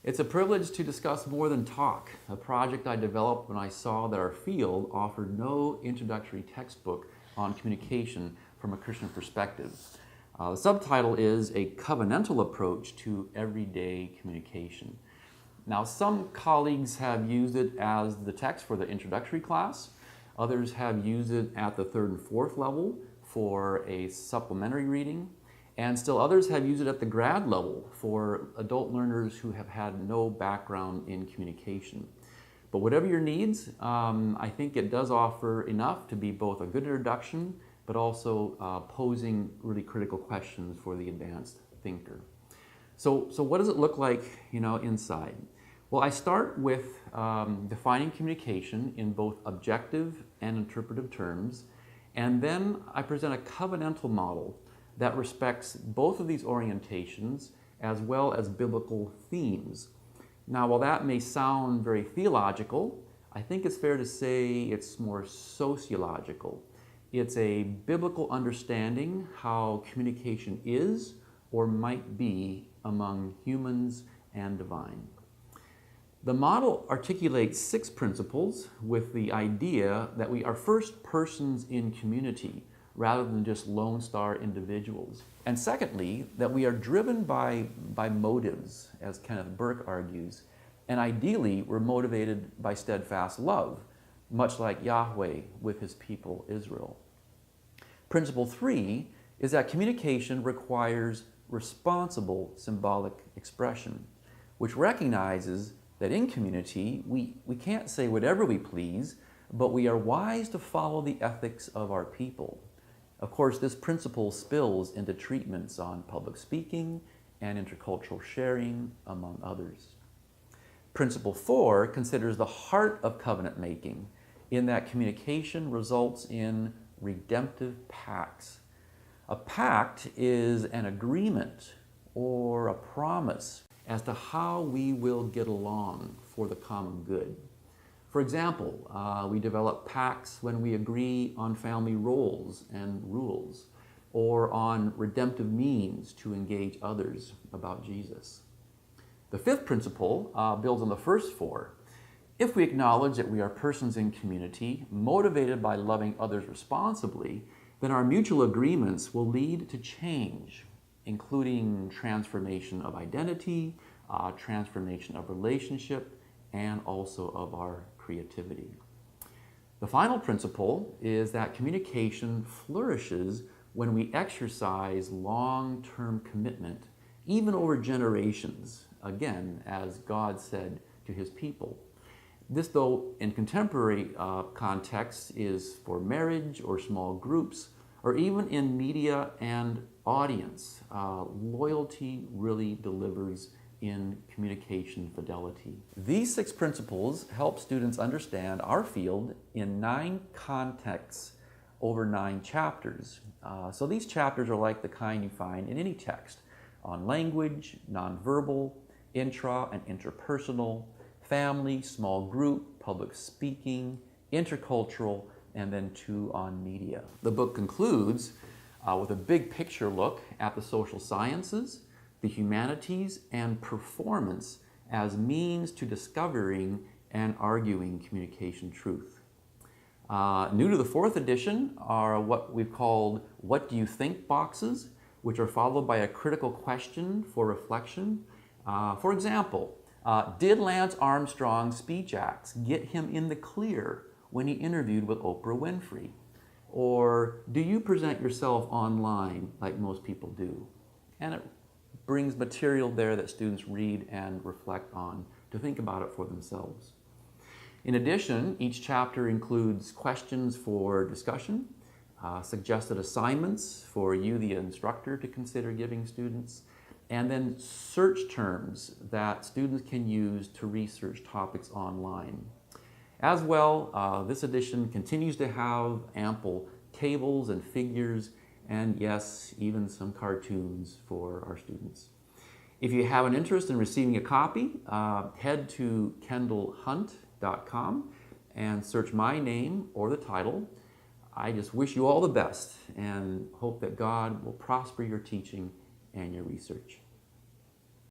It's a privilege to discuss more than talk, a project I developed when I saw that our field offered no introductory textbook on communication from a Christian perspective. The subtitle is A Covenantal Approach to Everyday Communication. Now, some colleagues have used it as the text for the introductory class. Others have used it at the third and fourth level for a supplementary reading. And still others have used it at the grad level for adult learners who have had no background in communication. But whatever your needs, I think it does offer enough to be both a good introduction, but also posing really critical questions for the advanced thinker. So what does it look like, inside? Well, I start with defining communication in both objective and interpretive terms, and then I present a covenantal model that respects both of these orientations as well as biblical themes. Now, while that may sound very theological, I think it's fair to say it's more sociological. It's a biblical understanding how communication is or might be among humans and divine. The model articulates 6 principles with the idea that we are first persons in community rather than just lone star individuals. And secondly, that we are driven by motives, as Kenneth Burke argues, and ideally we're motivated by steadfast love, much like Yahweh with his people Israel. Principle 3 is that communication requires responsible symbolic expression, which recognizes that in community we can't say whatever we please, but we are wise to follow the ethics of our people. Of course, this principle spills into treatments on public speaking and intercultural sharing, among others. Principle 4 considers the heart of covenant making, in that communication results in redemptive pacts. A pact is an agreement or a promise as to how we will get along for the common good. For example, we develop pacts when we agree on family roles and rules, or on redemptive means to engage others about Jesus. The 5th principle builds on the first 4. If we acknowledge that we are persons in community, motivated by loving others responsibly, then our mutual agreements will lead to change, including transformation of identity, transformation of relationship, and also of our creativity. The final principle is that communication flourishes when we exercise long-term commitment, even over generations, again, as God said to his people. This, though, in contemporary context, is for marriage or small groups, or even in media and audience. Loyalty really delivers in communication fidelity. These 6 principles help students understand our field in 9 contexts over 9 chapters. So these chapters are like the kind you find in any text on language, nonverbal, intra and interpersonal, family, small group, public speaking, intercultural, and then 2 on media. The book concludes with a big picture look at the social sciences, the humanities, and performance as means to discovering and arguing communication truth. New to the 4th edition are what we've called What Do You Think boxes, which are followed by a critical question for reflection. For example, did Lance Armstrong's speech acts get him in the clear when he interviewed with Oprah Winfrey? Or do you present yourself online like most people do? And it brings material there that students read and reflect on to think about it for themselves. In addition, each chapter includes questions for discussion, suggested assignments for you, the instructor, to consider giving students, and then search terms that students can use to research topics online. As well, this edition continues to have ample tables and figures, and yes, even some cartoons for our students. If you have an interest in receiving a copy, head to kendallhunt.com and search my name or the title. I just wish you all the best and hope that God will prosper your teaching and your research.